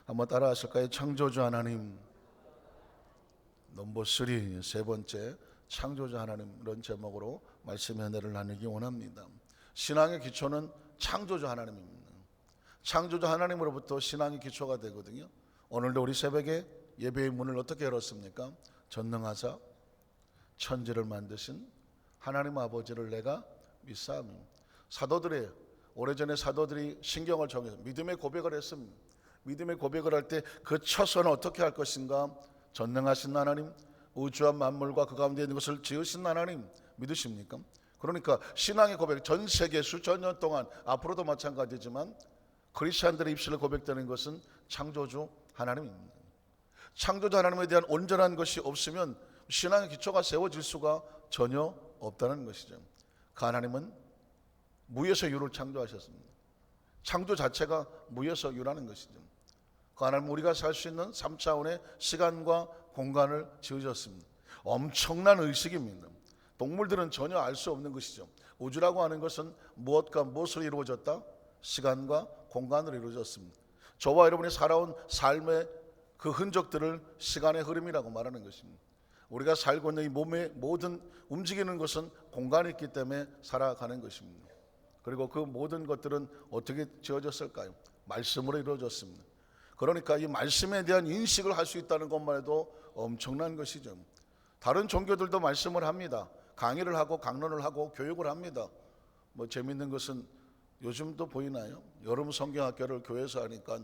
한번 따라 하실까요? 창조주 하나님. 넘버 3, 세 번째, 창조주 하나님. 이런 제목으로 말씀의 은혜를 나누기 원합니다. 신앙의 기초는 창조주 하나님입니다. 창조주 하나님으로부터 신앙의 기초가 되거든요. 오늘도 우리 새벽에 예배의 문을 어떻게 열었습니까? 전능하사 천지를 만드신 하나님 아버지를 내가 믿사오니. 사도들의 오래전에 사도들이 신경을 정해서 믿음의 고백을 했습니다. 믿음의 고백을 할 때 그 첫선은 어떻게 할 것인가? 전능하신 하나님, 우주와 만물과 그 가운데 있는 것을 지으신 하나님 믿으십니까? 그러니까 신앙의 고백, 전 세계 수천 년 동안, 앞으로도 마찬가지지만 크리스찬들의 입술에 고백되는 것은 창조주 하나님입니다. 창조주 하나님에 대한 온전한 것이 없으면 신앙의 기초가 세워질 수가 전혀 없다는 것이죠. 그 하나님은 무에서 유를 창조하셨습니다. 창조 자체가 무에서 유라는 것이죠. 그 하나님은 우리가 살 수 있는 3차원의 시간과 공간을 지으셨습니다. 엄청난 의식입니다. 동물들은 전혀 알 수 없는 것이죠. 우주라고 하는 것은 무엇과 무엇으로 이루어졌다? 시간과 공간으로 이루어졌습니다. 저와 여러분이 살아온 삶의 그 흔적들을 시간의 흐름이라고 말하는 것입니다. 우리가 살고 있는 이 몸의 모든 움직이는 것은 공간이 있기 때문에 살아가는 것입니다. 그리고 그 모든 것들은 어떻게 지어졌을까요? 말씀으로 이루어졌습니다. 그러니까 이 말씀에 대한 인식을 할 수 있다는 것만 해도 엄청난 것이죠. 다른 종교들도 말씀을 합니다. 강의를 하고 강론을 하고 교육을 합니다. 재밌는 것은 요즘도 보이나요? 여름 성경학교를 교회에서 하니까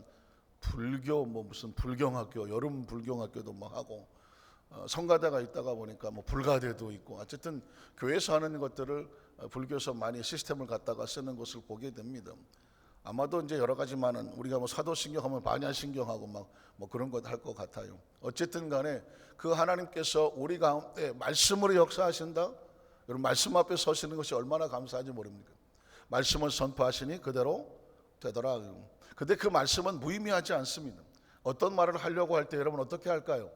불교 무슨 불경학교, 여름 불경학교도 하고, 성가대가 있다가 보니까 불가대도 있고, 어쨌든 교회에서 하는 것들을 불교에서 많이 시스템을 갖다가 쓰는 것을 보게 됩니다. 아마도 이제 여러 가지만은 우리가 사도신경하면 반야신경하고 그런 것 할 것 같아요. 어쨌든 간에 그 하나님께서 우리 가운데 말씀으로 역사하신다. 여러분, 말씀 앞에 서시는 것이 얼마나 감사한지 모릅니까? 말씀을 선포하시니 그대로 되더라. 근데 그 말씀은 무의미하지 않습니다. 어떤 말을 하려고 할 때 여러분 어떻게 할까요?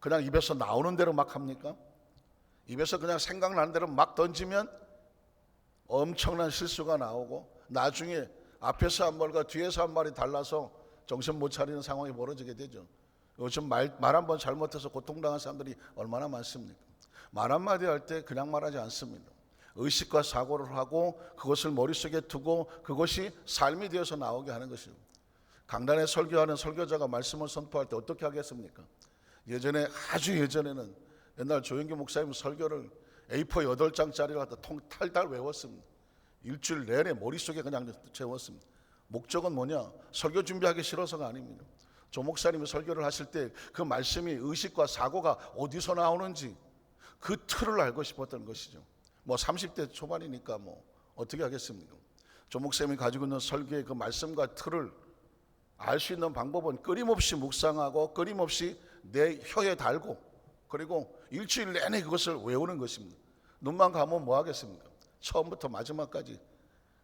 그냥 입에서 나오는 대로 막 합니까? 입에서 그냥 생각나는 대로 막 던지면 엄청난 실수가 나오고, 나중에 앞에서 한 말과 뒤에서 한 말이 달라서 정신 못 차리는 상황이 벌어지게 되죠. 요즘 말 한번 잘못해서 고통당한 사람들이 얼마나 많습니까? 말 한마디 할 때 그냥 말하지 않습니다. 의식과 사고를 하고 그것을 머릿속에 두고 그것이 삶이 되어서 나오게 하는 것이죠. 강단에 설교하는 설교자가 말씀을 선포할 때 어떻게 하겠습니까? 예전에, 아주 예전에는 옛날 조영기 목사님 설교를 A4 8장짜리를 갖다 탈탈 외웠습니다. 일주일 내내 머릿속에 그냥 채웠습니다. 목적은 뭐냐? 설교 준비하기 싫어서가 아닙니다. 조 목사님이 설교를 하실 때 그 말씀이 의식과 사고가 어디서 나오는지 그 틀을 알고 싶었던 것이죠. 30대 초반이니까 어떻게 하겠습니까? 조 목사님이 가지고 있는 설교의 그 말씀과 틀을 알 수 있는 방법은 끊임없이 묵상하고 끊임없이 내 혀에 달고, 그리고 일주일 내내 그것을 외우는 것입니다. 눈만 감으면 뭐 하겠습니까? 처음부터 마지막까지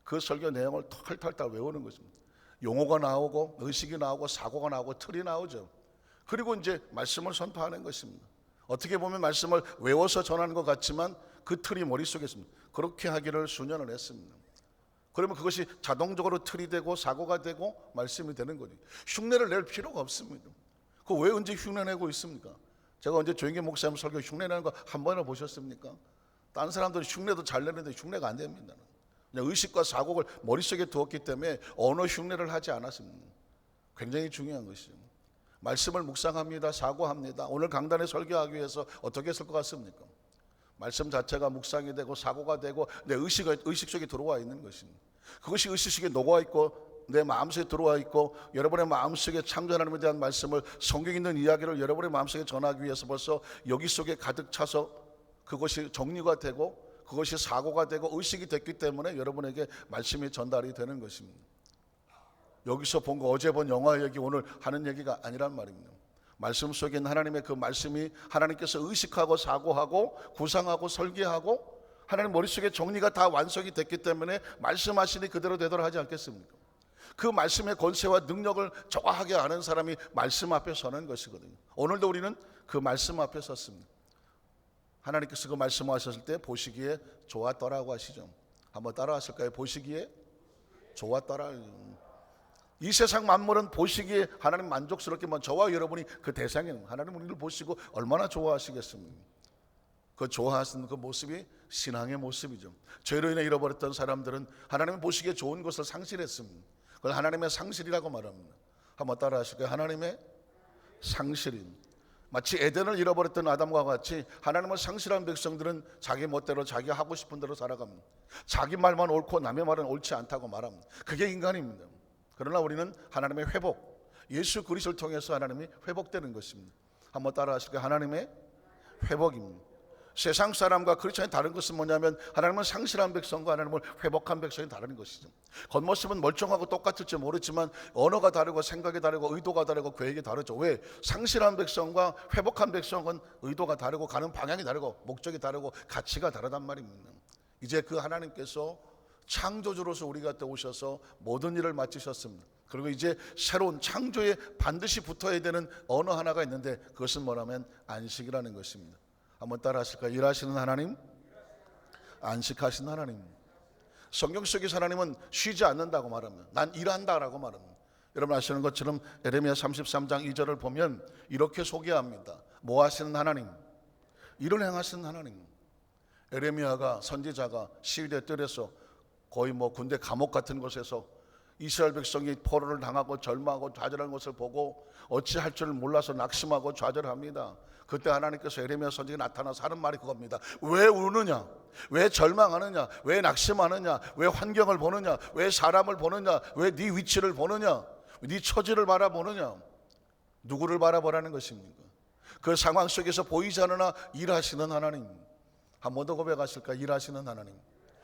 그 설교 내용을 탈탈탈 외우는 것입니다. 용어가 나오고 의식이 나오고 사고가 나오고 틀이 나오죠. 그리고 이제 말씀을 선포하는 것입니다. 어떻게 보면 말씀을 외워서 전하는 것 같지만 그 틀이 머릿속에 있습니다. 그렇게 하기를 수년을 했습니다. 그러면 그것이 자동적으로 틀이 되고 사고가 되고 말씀이 되는 거죠. 흉내를 낼 필요가 없습니다. 그 왜 언제 흉내내고 있습니까? 제가 언제 조영기 목사님 설교 흉내내는 거 한 번이나 보셨습니까? 다른 사람들은 흉내도 잘 내는데 흉내가 안 됩니다. 그냥 의식과 사고를 머릿속에 두었기 때문에 언어 흉내를 하지 않았습니다. 굉장히 중요한 것이죠. 말씀을 묵상합니다. 사고합니다. 오늘 강단에 설교하기 위해서 어떻게 했을 것 같습니까? 말씀 자체가 묵상이 되고 사고가 되고 내 의식 속에 들어와 있는 것입니다. 그것이 의식 속에 녹아 있고 내 마음속에 들어와 있고, 여러분의 마음속에 창조 하나님에 대한 말씀을, 성경 있는 이야기를 여러분의 마음속에 전하기 위해서 벌써 여기 속에 가득 차서 그것이 정리가 되고 그것이 사고가 되고 의식이 됐기 때문에 여러분에게 말씀이 전달이 되는 것입니다. 여기서 본 거, 어제 본 영화 얘기 오늘 하는 얘기가 아니란 말입니다. 말씀 속에 있는 하나님의 그 말씀이 하나님께서 의식하고 사고하고 구상하고 설계하고 하나님 머릿속에 정리가 다 완성이 됐기 때문에 말씀하시니 그대로 되도록 하지 않겠습니까? 그 말씀의 권세와 능력을 정확하게 아는 사람이 말씀 앞에 서는 것이거든요. 오늘도 우리는 그 말씀 앞에 섰습니다. 하나님께서 그 말씀하셨을 때 보시기에 좋았더라고 하시죠. 한번 따라 하실까요? 보시기에 좋았더라. 이 세상 만물은 보시기에 하나님 만족스럽게만 저와 여러분이 그 대상이에요. 하나님 우리를 보시고 얼마나 좋아하시겠습니까? 그 좋아하시는 그 모습이 신앙의 모습이죠. 죄로 인해 잃어버렸던 사람들은 하나님 보시기에 좋은 것을 상실했습니다. 그걸 하나님의 상실이라고 말합니다. 한번 따라 하실까요? 하나님의 상실인. 마치 에덴을 잃어버렸던 아담과 같이 하나님을 상실한 백성들은 자기 멋대로 자기 하고 싶은 대로 살아갑니다. 자기 말만 옳고 남의 말은 옳지 않다고 말합니다. 그게 인간입니다. 그러나 우리는 하나님의 회복, 예수 그리스도를 통해서 하나님이 회복되는 것입니다. 한번 따라 하실까요? 하나님의 회복입니다. 세상 사람과 그렇지 않은 다른 것은 뭐냐면 하나님은 상실한 백성과 하나님을 회복한 백성이 다른 것이죠. 겉모습은 멀쩡하고 똑같을지 모르지만 언어가 다르고 생각이 다르고 의도가 다르고 계획이 다르죠. 왜? 상실한 백성과 회복한 백성은 의도가 다르고 가는 방향이 다르고 목적이 다르고 가치가 다르단 말입니다. 이제 그 하나님께서 창조주로서 우리 곁에 오셔서 모든 일을 마치셨습니다. 그리고 이제 새로운 창조에 반드시 붙어야 되는 언어 하나가 있는데 그것은 뭐냐면 안식이라는 것입니다. 한번 따라 하실까요? 일하시는 하나님, 안식하시는 하나님. 성경 속에서 하나님은 쉬지 않는다고 말합니다. 난 일한다라고 말합니다. 여러분 아시는 것처럼 에레미야 33장 2절을 보면 이렇게 소개합니다. 뭐 하시는 하나님? 일을 행하시는 하나님. 에레미야가 선지자가 시리아 뜰에서 거의 군대 감옥 같은 곳에서 이스라엘 백성이 포로를 당하고 절망하고 좌절한 것을 보고 어찌할 줄을 몰라서 낙심하고 좌절합니다. 그때 하나님께서 에레미야 선지자가 나타나서 하는 말이 그겁니다. 왜 우느냐? 왜 절망하느냐? 왜 낙심하느냐? 왜 환경을 보느냐? 왜 사람을 보느냐? 왜 네 위치를 보느냐? 네 처지를 바라보느냐? 누구를 바라보라는 것입니까? 그 상황 속에서 보이지 않으나 일하시는 하나님. 한 번 더 고백하실까? 일하시는 하나님.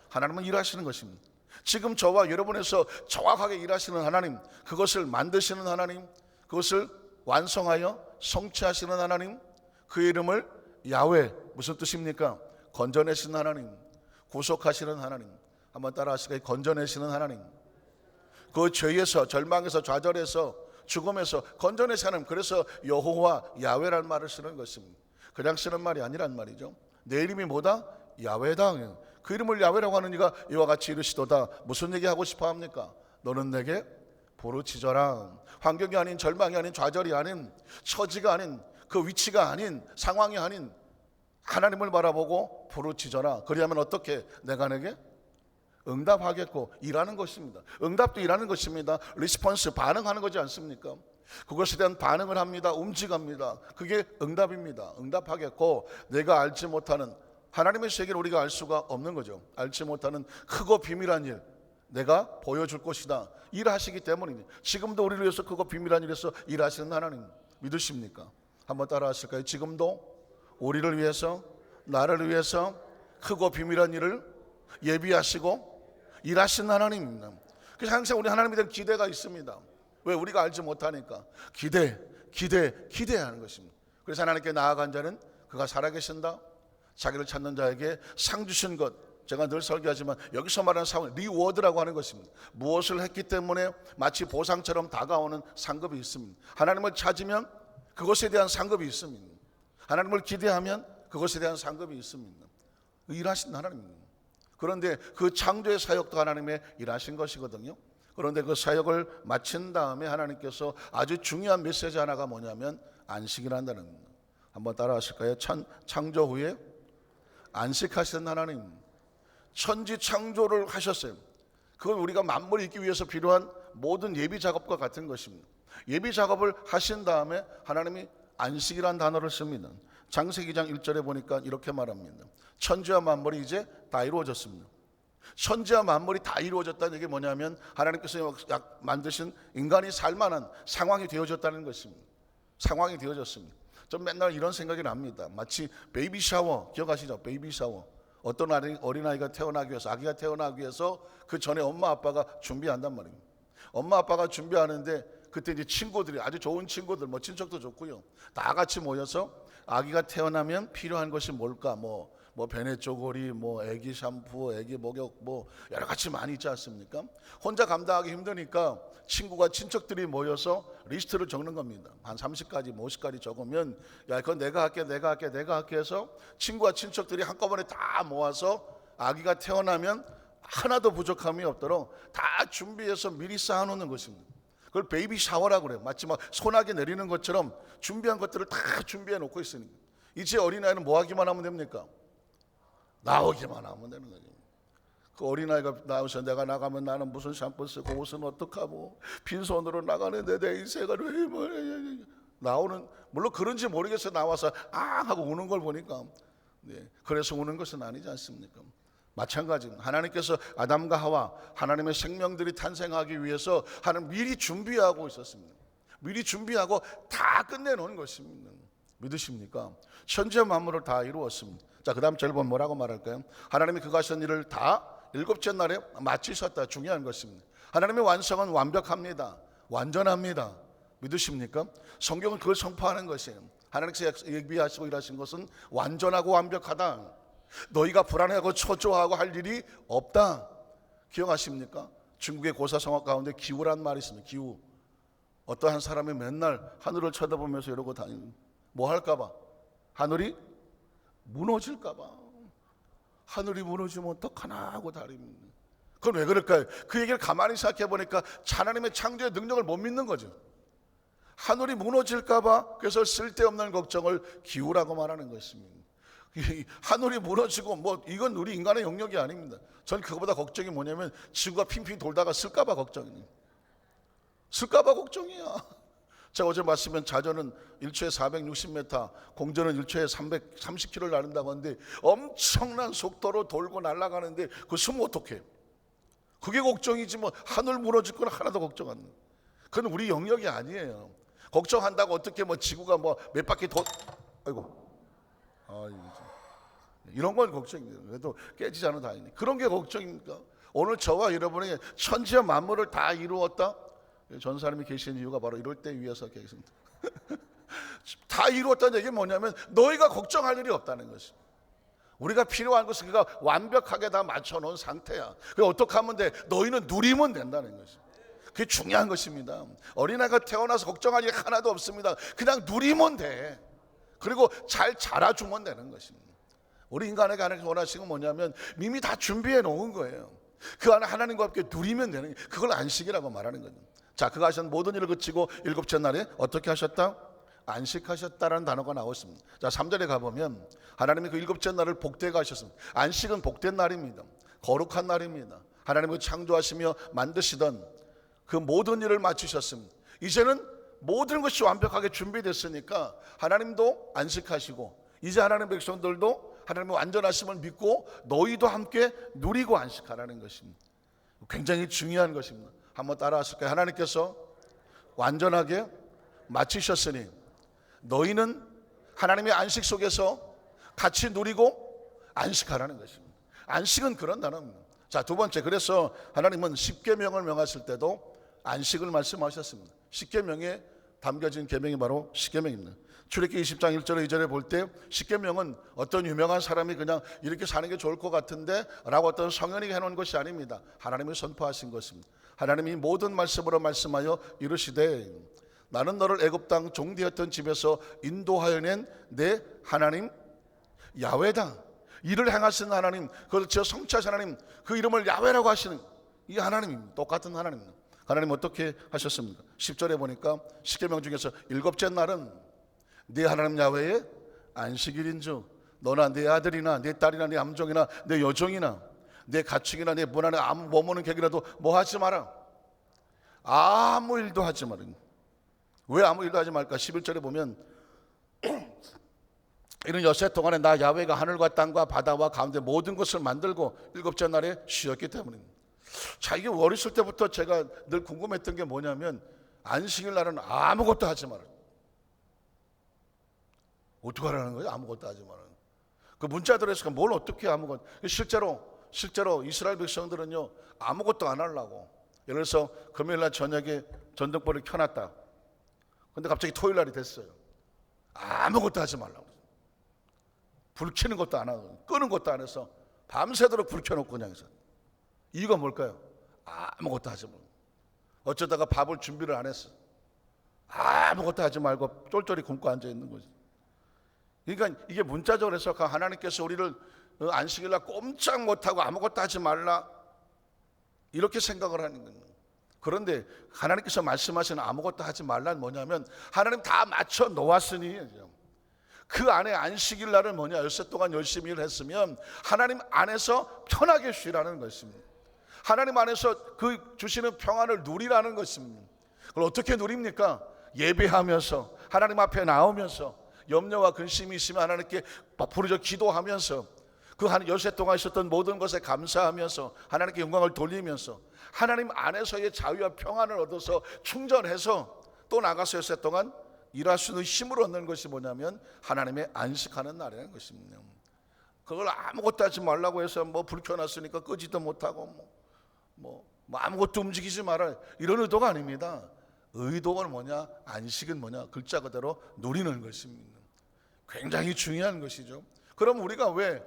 하나님은 일하시는 것입니다. 지금 저와 여러분에서 정확하게 일하시는 하나님, 그것을 만드시는 하나님, 그것을 완성하여 성취하시는 하나님, 그 이름을 야훼, 무슨 뜻입니까? 건져내시는 하나님, 구속하시는 하나님. 한번 따라 하실까요? 건져내시는 하나님. 그 죄에서, 절망에서, 좌절에서, 죽음에서 건져내시는 하나님. 그래서 여호와 야훼라는 말을 쓰는 것입니다. 그냥 쓰는 말이 아니란 말이죠. 내 이름이 뭐다? 야훼다. 그 이름을 야훼라고 하는 이가 이와 같이 이르시도다. 무슨 얘기 하고 싶어 합니까? 너는 내게 부르짖어라. 환경이 아닌, 절망이 아닌, 좌절이 아닌, 처지가 아닌, 그 위치가 아닌, 상황이 아닌 하나님을 바라보고 부르짖어라. 그리하면 어떻게? 내가 내게 응답하겠고. 일하는 것입니다. 응답도 일하는 것입니다. 리스폰스, 반응하는 거지 않습니까? 그것에 대한 반응을 합니다. 움직입니다. 그게 응답입니다. 응답하겠고. 내가 알지 못하는 하나님의 세계를 우리가 알 수가 없는 거죠. 알지 못하는 크고 비밀한 일 내가 보여줄 것이다. 일하시기 때문입니다. 지금도 우리를 위해서 크고 비밀한 일에서 일하시는 하나님 믿으십니까? 한번 따라 하실까요? 지금도 우리를 위해서, 나를 위해서 크고 비밀한 일을 예비하시고 일하시는 하나님입니다. 그래서 항상 우리 하나님에 대한 기대가 있습니다. 왜? 우리가 알지 못하니까. 기대하는 것입니다. 그래서 하나님께 나아간 자는 그가 살아계신다. 자기를 찾는 자에게 상 주신 것, 제가 늘 설교하지만 여기서 말하는 상은 리워드라고 하는 것입니다. 무엇을 했기 때문에 마치 보상처럼 다가오는 상급이 있습니다. 하나님을 찾으면 그것에 대한 상급이 있습니다. 하나님을 기대하면 그것에 대한 상급이 있습니다. 일하신 하나님입니다. 그런데 그 창조의 사역도 하나님의 일하신 것이거든요. 그런데 그 사역을 마친 다음에 하나님께서 아주 중요한 메시지 하나가 뭐냐면 안식이란다는 겁니다. 한번 따라 하실까요? 창조 후에 안식하시는 하나님, 천지 창조를 하셨어요. 그건 우리가 만물을 잇기 위해서 필요한 모든 예비 작업과 같은 것입니다. 예비 작업을 하신 다음에 하나님이 안식이란 단어를 씁니다. 창세기 2장 1절에 보니까 이렇게 말합니다. 천지와 만물이 이제 다 이루어졌습니다. 천지와 만물이 다 이루어졌다는 얘기 뭐냐면 하나님께서 만드신 인간이 살만한 상황이 되어졌다는 것입니다. 상황이 되어졌습니다. 전 맨날 이런 생각이 납니다. 마치 베이비 샤워 기억하시죠? 베이비 샤워. 어떤 어린아이가 태어나기 위해서, 아기가 아기가 위해서 그 전에 엄마 아빠가 준비한단 말입니다. 엄마 아빠가 준비하는데 그때 이제 친구들이, 아주 좋은 친구들, 친척도 좋고요, 다 같이 모여서 아기가 태어나면 필요한 것이 뭘까? 베네 쪼고리, 애기 샴푸, 애기 목욕, 여러 가지 많이 있지 않습니까? 혼자 감당하기 힘드니까 친구가, 친척들이 모여서 리스트를 적는 겁니다. 한 30가지, 50가지 적으면, 야, 그건 내가 할게 해서 친구와 친척들이 한꺼번에 다 모아서 아기가 태어나면 하나도 부족함이 없도록 다 준비해서 미리 쌓아놓는 것입니다. 그걸 베이비 샤워라고 그래요. 마치 막 소나기 내리는 것처럼 준비한 것들을 다 준비해 놓고 있으니까 이제 어린아이는 뭐 하기만 하면 됩니까? 나오기만 하면 되는 거죠. 그 어린아이가 나와서 내가 나가면 나는 무슨 샴푸 쓰고 옷은 어떡하고 빈손으로 나가는데 내 인생을 왜 뭐 나오는, 물론 그런지 모르겠어요. 나와서 아 하고 우는 걸 보니까 그래서 우는 것은 아니지 않습니까? 마찬가지 하나님께서 아담과 하와 하나님의 생명들이 탄생하기 위해서 하나님 미리 준비하고 있었습니다. 미리 준비하고 다 끝내놓은 것입니다. 믿으십니까? 천지의 만물을 다 이루었습니다. 자, 그 다음 절 보면 뭐라고 말할까요? 하나님이 그가 하신 일을 다 일곱째 날에 마치셨다. 중요한 것입니다. 하나님의 완성은 완벽합니다. 완전합니다. 믿으십니까? 성경은 그걸 선포하는 것이에요. 하나님께서 예비하시고 일하신 것은 완전하고 완벽하다. 너희가 불안해하고 초조하고 할 일이 없다. 기억하십니까? 중국의 고사성어 가운데 기우란 말이 있습니다. 기우. 어떠한 사람이 맨날 하늘을 쳐다보면서 이러고 다니는, 뭐 할까봐? 하늘이 무너질까봐. 하늘이 무너지면 어떡하나 하고 다닙니다. 그건 왜 그럴까요? 그 얘기를 가만히 생각해 보니까 하나님의 창조의 능력을 못 믿는 거죠. 하늘이 무너질까봐 그래서 쓸데없는 걱정을 기우라고 말하는 것입니다. 하늘이 무너지고 뭐 이건 우리 인간의 영역이 아닙니다. 전 그거보다 걱정이 뭐냐면 지구가 핑핑 돌다가 쓸까봐 걱정이에요. 쓸까봐 걱정이야. 제가 어제 말씀은 자전은 1초에 460m, 공전은 1초에 330km를 나른다고 하는데 엄청난 속도로 돌고 날아가는데 그거 쓰면 어떡해? 그게 걱정이지 뭐 하늘 무너질 건 하나도 걱정 안 해요. 그건 우리 영역이 아니에요. 걱정한다고 어떻게 뭐 지구가 뭐 몇 바퀴 아이고 이런 건 걱정이에요. 그래도 깨지지 않은 다행이네. 그런 게 걱정입니까? 오늘 저와 여러분이 천지의 만물을 다 이루었다. 전사님이 계신 이유가 바로 이럴 때 위해서 계십니다. 다 이루었다는 얘기는 뭐냐면 너희가 걱정할 일이 없다는 것입니다. 우리가 필요한 것은 그가 완벽하게 다 맞춰놓은 상태야. 그래 어떻게 하면 돼? 너희는 누리면 된다는 것입니다. 그게 중요한 것입니다. 어린아이가 태어나서 걱정할 일 하나도 없습니다. 그냥 누리면 돼. 그리고 잘 자라주면 되는 것입니다. 우리 인간에게 하나님께서 원하시는 건 뭐냐면 이미 다 준비해 놓은 거예요. 그 안에 하나님과 함께 누리면 되는, 그걸 안식이라고 말하는 거죠. 자, 그가 하신 모든 일을 그치고 일곱째 날에 어떻게 하셨다? 안식하셨다라는 단어가 나왔습니다. 자, 3절에 가보면 하나님이 그 일곱째 날을 복되게 하셨습니다. 안식은 복된 날입니다. 거룩한 날입니다. 하나님이 창조하시며 만드시던 그 모든 일을 마치셨습니다. 이제는 모든 것이 완벽하게 준비됐으니까 하나님도 안식하시고 이제 하나님 백성들도 하나님의 완전하심을 믿고 너희도 함께 누리고 안식하라는 것입니다. 굉장히 중요한 것입니다. 한번 따라하실까요? 하나님께서 완전하게 마치셨으니 너희는 하나님의 안식 속에서 같이 누리고 안식하라는 것입니다. 안식은 그런 단어입니다. 자, 두 번째, 그래서 하나님은 십계명을 명하실 때도 안식을 말씀하셨습니다. 십계명에 담겨진 계명이 바로 십계명입니다. 출애굽기 20장 1절에 2절에 볼 때 십계명은 어떤 유명한 사람이 그냥 이렇게 사는 게 좋을 것 같은데 라고 어떤 성현이 해놓은 것이 아닙니다. 하나님이 선포하신 것입니다. 하나님이 모든 말씀으로 말씀하여 이르시되 나는 너를 애굽 땅 종되었던 집에서 인도하여 낸 내 하나님 야훼다. 이를 행하신 하나님, 그것을 지어 성취하신 하나님, 그 이름을 야훼라고 하시는 이 하나님, 똑같은 하나님입니다. 하나님 어떻게 하셨습니까? 10절에 보니까 십계명 중에서 일곱째 날은 네 하나님 야훼의 안식일인즉 너나 네 아들이나 네 딸이나 네 암종이나 네 여종이나 내 가축이나 내 문 안에 아무 머무는 객이라도 뭐 하지 마라. 아무 일도 하지 마라. 왜 아무 일도 하지 말까? 11절에 보면 이런 여세 동안에 나 야훼가 하늘과 땅과 바다와 가운데 모든 것을 만들고 일곱째 날에 쉬었기 때문입니다. 자, 이게 어렸을 때부터 제가 늘 궁금했던 게 뭐냐면 안식일 날은 아무것도 하지 마라. 어떻게 하라는 거예요? 아무것도 하지 마라. 그 문자들에서 뭘 어떻게 아무것도. 실제로 이스라엘 백성들은요 아무것도 안 하려고, 예를 들어서 금요일날 저녁에 전등불을 켜놨다. 근데 갑자기 토요일날이 됐어요. 아무것도 하지 말라고. 불 켜는 것도 안 하고 끄는 것도 안 해서 밤새도록 불 켜놓고 그냥 있어. 이유가 뭘까요? 아무것도 하지 말고. 어쩌다가 밥을 준비를 안 했어. 아무것도 하지 말고 쫄쫄이 굶고 앉아 있는 거지. 그러니까 이게 문자적으로 해서 하나님께서 우리를 안식일날 꼼짝 못하고 아무것도 하지 말라 이렇게 생각을 하는 거예요. 그런데 하나님께서 말씀하시는 아무것도 하지 말란 뭐냐면 하나님 다 맞춰 놓았으니 그 안에 안식일 날은 뭐냐, 열세 동안 열심히 일을 했으면 하나님 안에서 편하게 쉬라는 것입니다. 하나님 안에서 그 주시는 평안을 누리라는 것입니다. 그걸 어떻게 누립니까? 예배하면서, 하나님 앞에 나오면서, 염려와 근심이 있으면 하나님께 부르짖어 기도하면서, 그 한 열세 동안 있었던 모든 것에 감사하면서 하나님께 영광을 돌리면서 하나님 안에서의 자유와 평안을 얻어서 충전해서 또 나가서 열세 동안 일할 수 있는 힘을 얻는 것이 뭐냐면 하나님의 안식하는 날이라는 것입니다. 그걸 아무것도 하지 말라고 해서 뭐 불켜놨으니까 끄지도 못하고 뭐 아무것도 움직이지 마라, 이런 의도가 아닙니다. 의도가 뭐냐? 안식은 뭐냐? 글자 그대로 누리는 것입니다. 굉장히 중요한 것이죠. 그럼 우리가 왜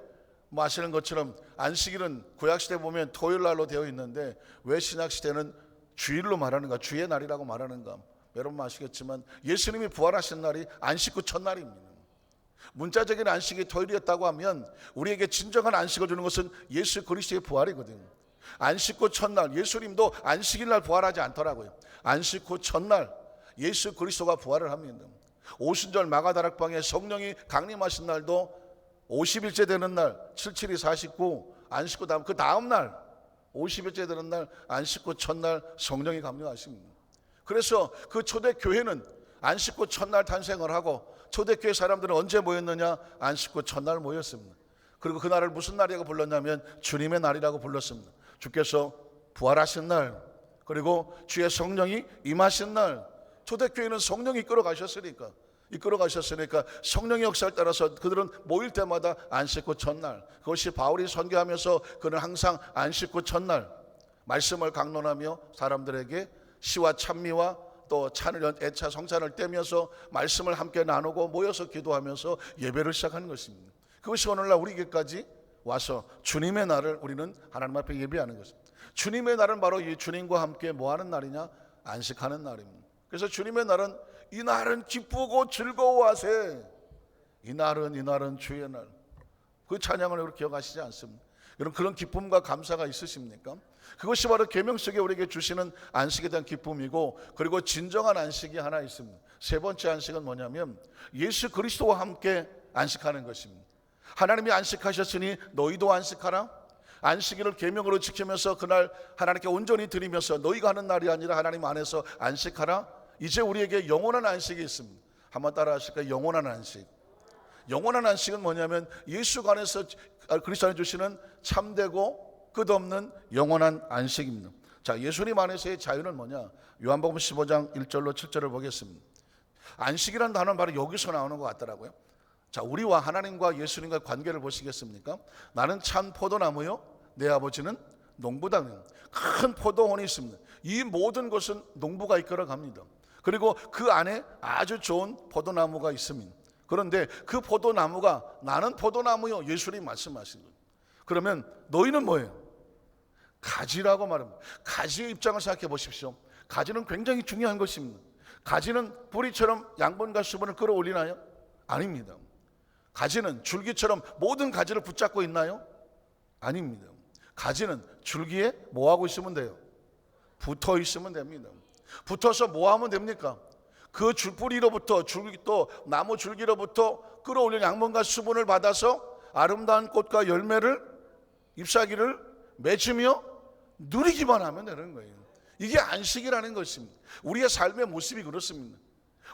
아시는 것처럼 안식일은 구약시대 보면 토요일날로 되어 있는데 왜 신약시대는 주일로 말하는가, 주의 날이라고 말하는가? 여러분 아시겠지만 예수님이 부활하신 날이 안식 후 첫날입니다. 문자적인 안식이 토요일이었다고 하면 우리에게 진정한 안식을 주는 것은 예수 그리스도의 부활이거든요. 안식 후 첫날, 예수님도 안식일 날 부활하지 않더라고요. 안식 후 첫날 예수 그리스도가 부활을 합니다. 오순절 마가다락방에 성령이 강림하신 날도 50일째 되는 날, 77이 49, 안식 후 그 다음 날 50일째 되는 날, 안식 후 첫날 성령이 강림하십니다. 그래서 그 초대교회는 안식 후 첫날 탄생을 하고 초대교회 사람들은 언제 모였느냐? 안식 후 첫날 모였습니다. 그리고 그날을 무슨 날이라고 불렀냐면 주님의 날이라고 불렀습니다. 주께서 부활하신 날, 그리고 주의 성령이 임하신 날. 초대교회는 성령이 이끌어 가셨으니까 성령의 역사를 따라서 그들은 모일 때마다 안식 후 첫날, 그것이 바울이 선교하면서 그는 항상 안식 후 첫날 말씀을 강론하며 사람들에게 시와 찬미와 또 애차 성찬을 떼면서 말씀을 함께 나누고 모여서 기도하면서 예배를 시작하는 것입니다. 그것이 오늘날 우리에게까지 와서 주님의 날을 우리는 하나님 앞에 예배하는 것입니다. 주님의 날은 바로 이 주님과 함께 뭐하는 날이냐? 안식하는 날입니다. 그래서 주님의 날은 이 날은 기쁘고 즐거워하세. 이 날은 주의 날. 그 찬양을 우리 기억하시지 않습니까? 여러분 그런 기쁨과 감사가 있으십니까? 그것이 바로 계명 속에 우리에게 주시는 안식에 대한 기쁨이고, 그리고 진정한 안식이 하나 있습니다. 세 번째 안식은 뭐냐면 예수 그리스도와 함께 안식하는 것입니다. 하나님이 안식하셨으니 너희도 안식하라. 안식일을 계명으로 지키면서 그날 하나님께 온전히 드리면서 너희가 하는 날이 아니라 하나님 안에서 안식하라. 이제 우리에게 영원한 안식이 있습니다. 한번 따라 하실까요? 영원한 안식. 영원한 안식은 뭐냐면 예수 안에서 그리스도 안에 주시는 참되고 끝없는 영원한 안식입니다. 자, 예수님 안에서의 자유는 뭐냐? 요한복음 15장 1절로 7절을 보겠습니다. 안식이라는 단어는 바로 여기서 나오는 것 같더라고요. 자, 우리와 하나님과 예수님과 관계를 보시겠습니까? 나는 참 포도나무요, 내 아버지는 농부다. 큰 포도원이 있습니다. 이 모든 것은 농부가 이끌어 갑니다. 그리고 그 안에 아주 좋은 포도나무가 있습니다. 그런데 그 포도나무가 나는 포도나무요, 예수님 말씀하신 거예요. 그러면 너희는 뭐예요? 가지라고 말합니다. 가지의 입장을 생각해 보십시오. 가지는 굉장히 중요한 것입니다. 가지는 뿌리처럼 양분과 수분을 끌어올리나요? 아닙니다. 가지는 줄기처럼 모든 가지를 붙잡고 있나요? 아닙니다. 가지는 줄기에 뭐 하고 있으면 돼요? 붙어 있으면 됩니다. 붙어서 뭐 하면 됩니까? 그 뿌리로부터 또 나무 줄기로부터 끌어올린 양분과 수분을 받아서 아름다운 꽃과 열매를, 잎사귀를 맺으며 누리기만 하면 되는 거예요. 이게 안식이라는 것입니다. 우리의 삶의 모습이 그렇습니다.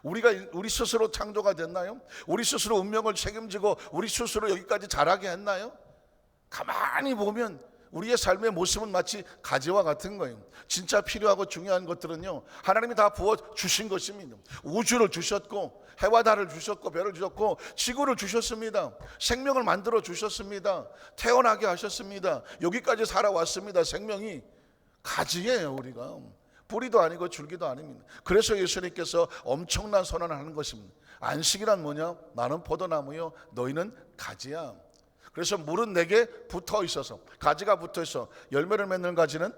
우리 스스로 창조가 됐나요? 우리 스스로 운명을 책임지고 우리 스스로 여기까지 자라게 했나요? 가만히 보면 우리의 삶의 모습은 마치 가지와 같은 거예요. 진짜 필요하고 중요한 것들은요, 하나님이 다 부어주신 것입니다. 우주를 주셨고, 해와 달을 주셨고, 별을 주셨고, 지구를 주셨습니다. 생명을 만들어 주셨습니다. 태어나게 하셨습니다. 여기까지 살아왔습니다. 생명이 가지예요. 우리가 뿌리도 아니고 줄기도 아닙니다. 그래서 예수님께서 엄청난 선언을 하는 것입니다. 안식이란 뭐냐? 나는 포도나무요, 너희는 가지야. 그래서 물은 내게 붙어 있어서, 가지가 붙어 있어 열매를 맺는 가지는,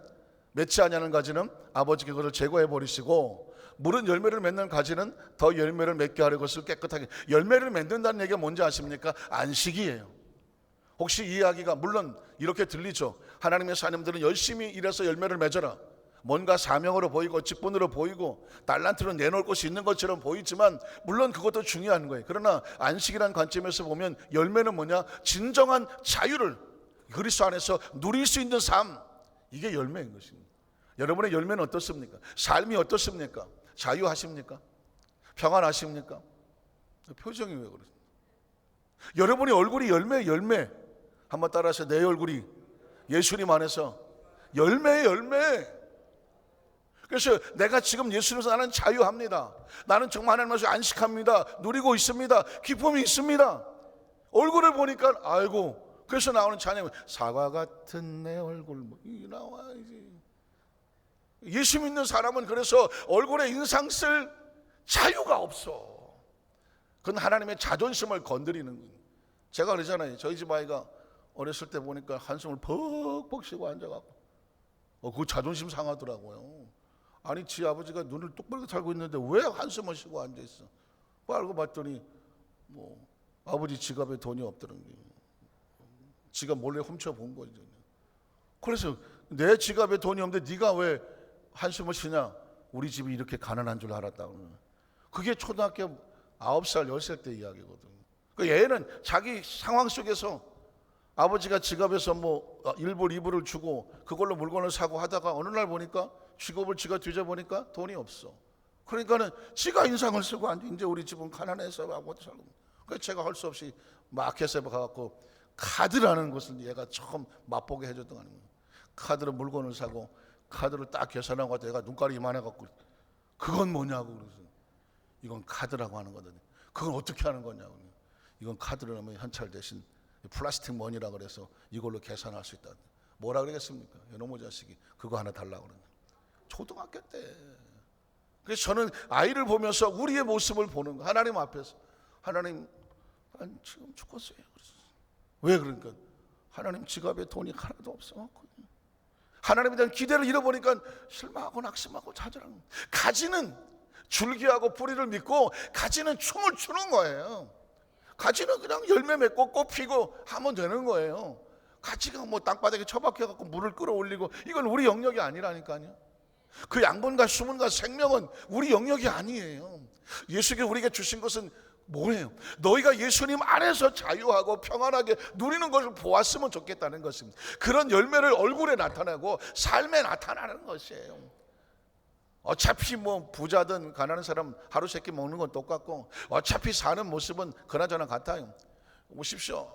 맺지 아니하는 가지는 아버지께 그것을 제거해 버리시고, 물은 열매를 맺는 가지는 더 열매를 맺게 하려 것을 깨끗하게. 열매를 맺는다는 얘기가 뭔지 아십니까? 안식이에요. 혹시 이 이야기가 물론 이렇게 들리죠. 하나님의 사람들은 열심히 일해서 열매를 맺어라. 뭔가 사명으로 보이고 직분으로 보이고 달란트로 내놓을 곳이 있는 것처럼 보이지만 물론 그것도 중요한 거예요. 그러나 안식이라는 관점에서 보면 열매는 뭐냐? 진정한 자유를 그리스도 안에서 누릴 수 있는 삶, 이게 열매인 것입니다. 여러분의 열매는 어떻습니까? 삶이 어떻습니까? 자유하십니까? 평안하십니까? 표정이 왜 그러세요? 여러분의 얼굴이 열매. 한번 따라하세요. 내 얼굴이 예수님 안에서 열매의 열매. 그래서 내가 지금 예수님에서 나는 자유합니다. 나는 정말 하나님께서 안식합니다. 누리고 있습니다. 기쁨이 있습니다. 얼굴을 보니까 알고, 그래서 나오는 찬양은 사과 같은 내 얼굴 이 나와야지. 예수 믿는 사람은 그래서 얼굴에 인상 쓸 자유가 없어. 그건 하나님의 자존심을 건드리는 거예요. 제가 그러잖아요. 저희 집 아이가 어렸을 때 보니까 한숨을 벅벅 쉬고 앉아갖고 그 자존심 상하더라고요. 아니 지 아버지가 눈을 똑바로 살고 있는데 왜 한숨을 쉬고 앉아있어? 알고 봤더니 뭐 아버지 지갑에 돈이 없다는 게, 지갑 몰래 훔쳐본 거죠. 그래서 내 지갑에 돈이 없는데 네가 왜 한숨을 쉬냐? 우리 집이 이렇게 가난한 줄 알았다고. 그게 초등학교 9살 10살 때 이야기거든. 그 얘는 자기 상황 속에서 아버지가 지갑에서 뭐 1불 2불을 주고 그걸로 물건을 사고 하다가 어느 날 보니까 지갑을 지가 뒤져보니까 돈이 없어. 그러니까는 지가 인상을 쓰고 앉아. 이제 우리 집은 가난해서 아무것도 살고. 그래서 제가 할 수 없이 마켓에 가갖고 카드라는 것을 얘가 처음 맛보게 해줬던 거 아닙니까? 카드로 물건을 사고 카드를 딱 계산하고 얘가 눈깔이 이만해갖고 그건 뭐냐고. 그래서 이건 카드라고 하는 거거든요. 그건 어떻게 하는 거냐고. 이건 카드로 하면 현찰 대신 플라스틱 머니라 그래서 이걸로 계산할 수 있다. 뭐라 그러겠습니까? 이놈의 자식이 그거 하나 달라고 그러는. 초등학교 때. 그래서 저는 아이를 보면서 우리의 모습을 보는 거. 하나님 앞에서 하나님 지금 죽었어요. 그래서 왜 그러니까 하나님 지갑에 돈이 하나도 없어. 하나님에 대한 기대를 잃어버리니까 실망하고 낙심하고 좌절하는. 가지는 줄기하고 뿌리를 믿고 가지는 춤을 추는 거예요. 가지는 그냥 열매 맺고 꽃 피고 하면 되는 거예요. 가지가 뭐 땅바닥에 처박혀갖고 물을 끌어올리고 이건 우리 영역이 아니라니까요. 그 양분과 수분과 생명은 우리 영역이 아니에요. 예수께 우리에게 주신 것은 뭐예요? 너희가 예수님 안에서 자유하고 평안하게 누리는 것을 보았으면 좋겠다는 것입니다. 그런 열매를 얼굴에 나타내고 삶에 나타나는 것이에요. 어차피 뭐 부자든 가난한 사람 하루 세끼 먹는 건 똑같고 어차피 사는 모습은 그나저나 같아요. 오십시오.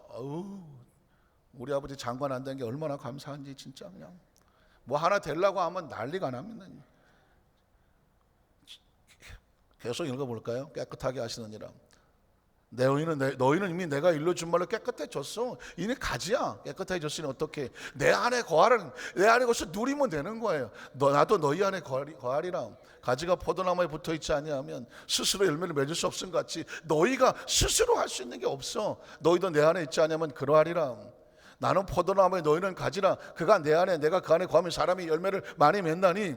우리 아버지 장관 안 된 게 얼마나 감사한지 진짜 그냥 뭐 하나 되려고 하면 난리가 납니다. 계속 읽어볼까요? 깨끗하게 하시느니라. 너희는 이미 내가 일러준 말로 깨끗해졌어. 이미 가지야. 깨끗해졌으니 어떻게? 내 안에 거하라는, 내 안에 거기서 누리면 되는 거예요. 나도 너희 안에 거하리라. 가지가 포도나무에 붙어있지 아니하면 스스로 열매를 맺을 수 없음 같이 너희가 스스로 할 수 있는 게 없어. 너희도 내 안에 있지 아니하면 그러하리라. 나는 포도나무에 너희는 가지라. 그가 내 안에 내가 그 안에 거하면 사람이 열매를 많이 맺나니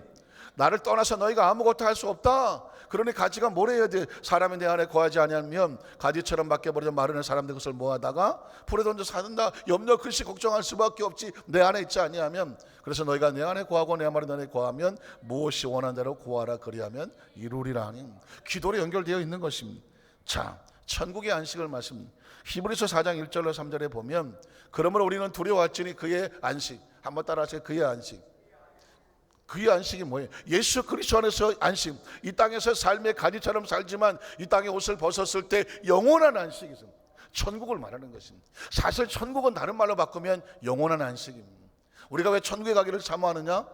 나를 떠나서 너희가 아무것도 할 수 없다. 그러니 가지가 뭘 해야 돼? 사람이 내 안에 거하지 아니하면 가지처럼 바뀌어버리는 마르는 사람들 그것을 모아다가 풀에 던져 사는다. 염려 글씨 걱정할 수밖에 없지. 내 안에 있지 아니하면. 그래서 너희가 내 안에 거하고 내 말이 너네 거하면 무엇이 원하는 대로 구하라. 그리하면 이루리라 하니 기도로 연결되어 있는 것입니다. 자, 천국의 안식을 말씀 히브리서 4장 1절로 3절에 보면 그러므로 우리는 두려워할지니 그의 안식. 한번 따라하세요. 그의 안식. 그의 안식이 뭐예요? 예수 그리스도 안에서 안식. 이 땅에서 삶의 가지처럼 살지만 이 땅의 옷을 벗었을 때 영원한 안식이 있습니다. 천국을 말하는 것입니다. 사실 천국은 다른 말로 바꾸면 영원한 안식입니다. 우리가 왜 천국에 가기를 사모하느냐?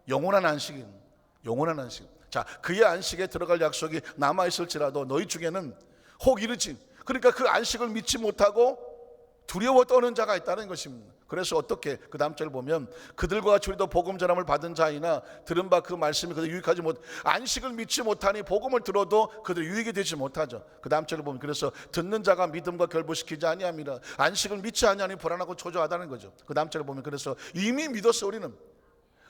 영원한 안식입니다. 영원한 안식. 자, 그의 안식에 들어갈 약속이 남아있을지라도 너희 중에는 혹 이르지. 그러니까 그 안식을 믿지 못하고 두려워 떠는 자가 있다는 것입니다. 그래서 어떻게 그 다음 절 보면 그들과 같이 우리도 복음 전함을 받은 자이나 들은 바 그 말씀이 그들 유익하지 못 안식을 믿지 못하니 복음을 들어도 그들 유익이 되지 못하죠. 그 다음 절을 보면 그래서 듣는 자가 믿음과 결부시키지 아니함이라. 안식을 믿지 아니하니 불안하고 초조하다는 거죠. 그 다음 절을 보면 그래서 이미 믿었어. 우리는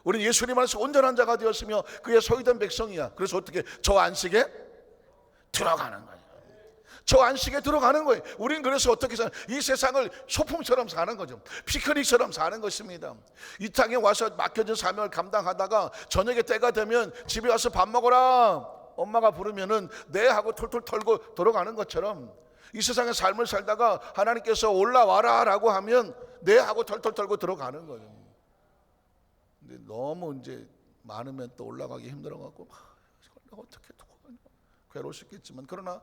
예수님 안에서 온전한 자가 되었으며 그의 소유된 백성이야. 그래서 어떻게 저 안식에 들어가는 거예요. 저 안식에 들어가는 거예요. 우린 그래서 어떻게 사는, 이 세상을 소풍처럼 사는 거죠. 피크닉처럼 사는 것입니다. 이 땅에 와서 맡겨진 사명을 감당하다가 저녁에 때가 되면 집에 와서 밥 먹어라 엄마가 부르면은 네 하고 툴툴 털고 돌아가는 것처럼 이 세상의 삶을 살다가 하나님께서 올라와라 라고 하면 네 하고 털털 털고 들어가는 거예요. 근데 너무 이제 많으면 또 올라가기 힘들어갖고 어떻게 괴로울 수 있겠지만, 그러나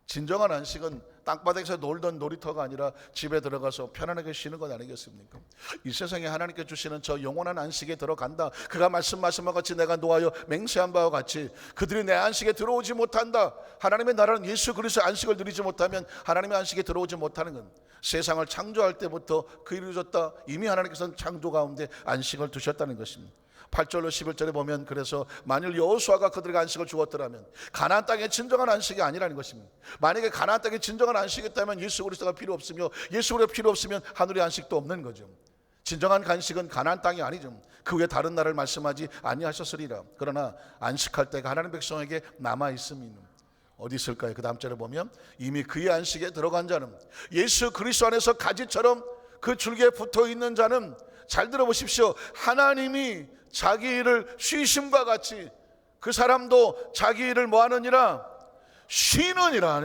진정한 안식은 땅바닥에서 놀던 놀이터가 아니라 집에 들어가서 편안하게 쉬는 것 아니겠습니까? 이 세상에 하나님께 주시는 저 영원한 안식에 들어간다. 그가 말씀하신 바 같이 내가 노하여 맹세한 바와 같이 그들이 내 안식에 들어오지 못한다. 하나님의 나라는 예수 그리스도의 안식을 누리지 못하면 하나님의 안식에 들어오지 못하는 건, 세상을 창조할 때부터 그 이루어졌다. 이미 하나님께서는 창조 가운데 안식을 두셨다는 것입니다. 8절로 11절에 보면, 그래서 만일 여호수아가 그들에게 안식을 주었더라면 가나안 땅의 진정한 안식이 아니라는 것입니다. 만약에 가나안 땅의 진정한 안식이 있다면 예수 그리스도가 필요 없으며 예수 그리스도가 필요 없으면 하늘의 안식도 없는 거죠. 진정한 안식은 가나안 땅이 아니죠. 그 외에 다른 나라를 말씀하지 아니하셨으리라. 그러나 안식할 때가 하나님 백성에게 남아 있습니다. 어디 있을까요? 그 다음 절에 보면, 이미 그의 안식에 들어간 자는, 예수 그리스도 안에서 가지처럼 그 줄기에 붙어 있는 자는, 잘 들어보십시오, 하나님이 자기 일을 쉬심과 같이 그 사람도 자기 일을 뭐하느니라? 쉬느니라.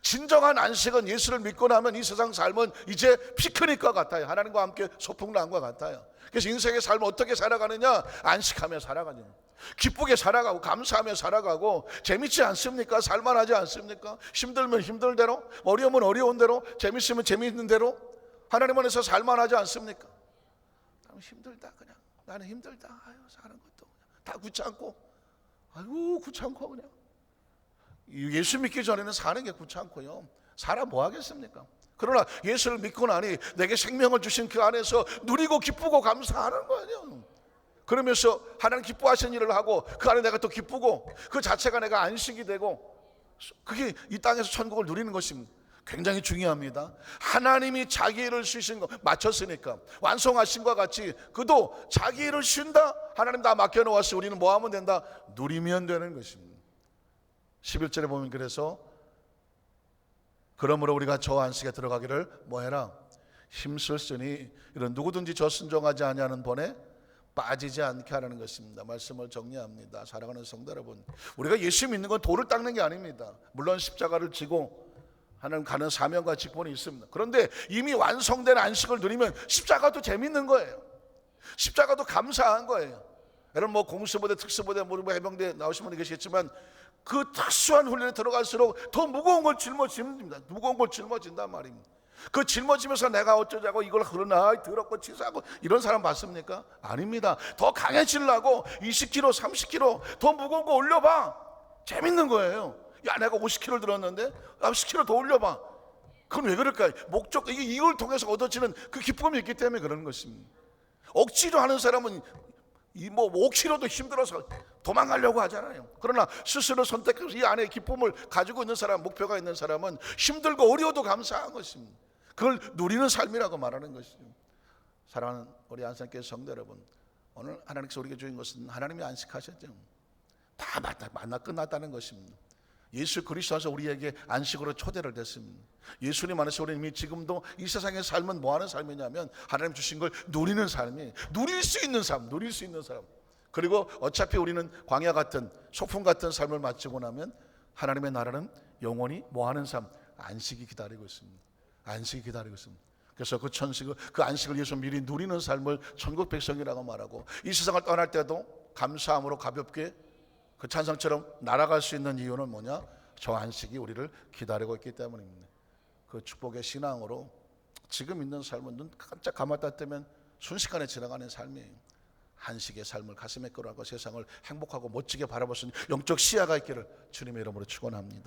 진정한 안식은 예수를 믿고 나면 이 세상 삶은 이제 피크닉과 같아요. 하나님과 함께 소풍랑과 같아요. 그래서 인생의 삶을 어떻게 살아가느냐? 안식하며 살아가냐, 기쁘게 살아가고 감사하며 살아가고. 재밌지 않습니까? 살만하지 않습니까? 힘들면 힘들 대로, 어려우면 어려운 대로, 재밌으면 재밌는 대로 하나님 안에서 살만하지 않습니까? 힘들다, 그냥 나는 힘들다, 아유, 사는 것도 다 귀찮고, 아유 귀찮고, 그냥 예수 믿기 전에는 사는 게 귀찮고요, 살아 뭐 하겠습니까? 그러나 예수를 믿고 나니 내게 생명을 주신 그 안에서 누리고 기쁘고 감사하는 거예요. 그러면서 하나님 기뻐하시는 일을 하고 그 안에 내가 또 기쁘고, 그 자체가 내가 안식이 되고, 그게 이 땅에서 천국을 누리는 것입니다. 굉장히 중요합니다. 하나님이 자기 일을 쉬신 거 마쳤으니까, 완성하신 것과 같이 그도 자기 일을 쉰다. 하나님 다 맡겨놓았으니 우리는 뭐 하면 된다? 누리면 되는 것입니다. 11절에 보면, 그래서 그러므로 우리가 저 안식에 들어가기를 뭐해라? 힘쓸으니 이런 누구든지 저 순종하지 아니하는 본에 빠지지 않게 하라는 것입니다. 말씀을 정리합니다. 사랑하는 성도 여러분, 우리가 예수 믿는 건 돌을 닦는 게 아닙니다. 물론 십자가를 지고 하나님 가는 사명과 직분이 있습니다. 그런데 이미 완성된 안식을 누리면 십자가도 재밌는 거예요. 십자가도 감사한 거예요. 여러분 뭐 공수부대, 특수부대, 해병대 나오신 분이 계시겠지만, 그 특수한 훈련에 들어갈수록 더 무거운 걸 짊어집니다. 무거운 걸 짊어진단 말입니다. 그 짊어지면서 내가 어쩌자고 이걸 그러나 더럽고 치사하고 이런 사람 봤습니까? 아닙니다. 더 강해지려고 20kg, 30kg 더 무거운 거 올려봐. 재밌는 거예요. 야, 내가 50kg 들었는데 10kg 더 올려봐. 그건 왜 그럴까요? 목적, 이걸 통해서 얻어지는 그 기쁨이 있기 때문에 그러는 것입니다. 억지로 하는 사람은 이 5kg도 힘들어서 도망가려고 하잖아요. 그러나 스스로 선택해서 이 안에 기쁨을 가지고 있는 사람, 목표가 있는 사람은 힘들고 어려워도 감사한 것입니다. 그걸 누리는 삶이라고 말하는 것입니다. 사랑하는 우리 안산교회 성도 여러분, 오늘 하나님께서 우리에게 주신 것은 하나님이 안식하셨죠. 다 만나 끝났다는 것입니다. 예수 그리스도 안에서 우리에게 안식으로 초대를 됐습니다. 예수님 안에서 우리는 이미 지금도 이 세상의 삶은 뭐하는 삶이냐면 하나님 주신 걸 누리는 삶이에요. 누릴 수 있는 삶, 누릴 수 있는 사람. 그리고 어차피 우리는 광야 같은 소풍 같은 삶을 마치고 나면 하나님의 나라는 영원히 뭐하는 삶? 안식이 기다리고 있습니다. 안식이 기다리고 있습니다. 그래서 그 안식을 예수 미리 누리는 삶을 천국 백성이라고 말하고, 이 세상을 떠날 때도 감사함으로 가볍게 그 찬성처럼 날아갈 수 있는 이유는 뭐냐? 저 안식이 우리를 기다리고 있기 때문입니다. 그 축복의 신앙으로 지금 있는 삶은 눈 깜짝 감았다 뜨면 순식간에 지나가는 삶이에요. 안식의 삶을 가슴에 끌어안고 세상을 행복하고 멋지게 바라볼 수 있는 영적 시야가 있기를 주님의 이름으로 축원합니다.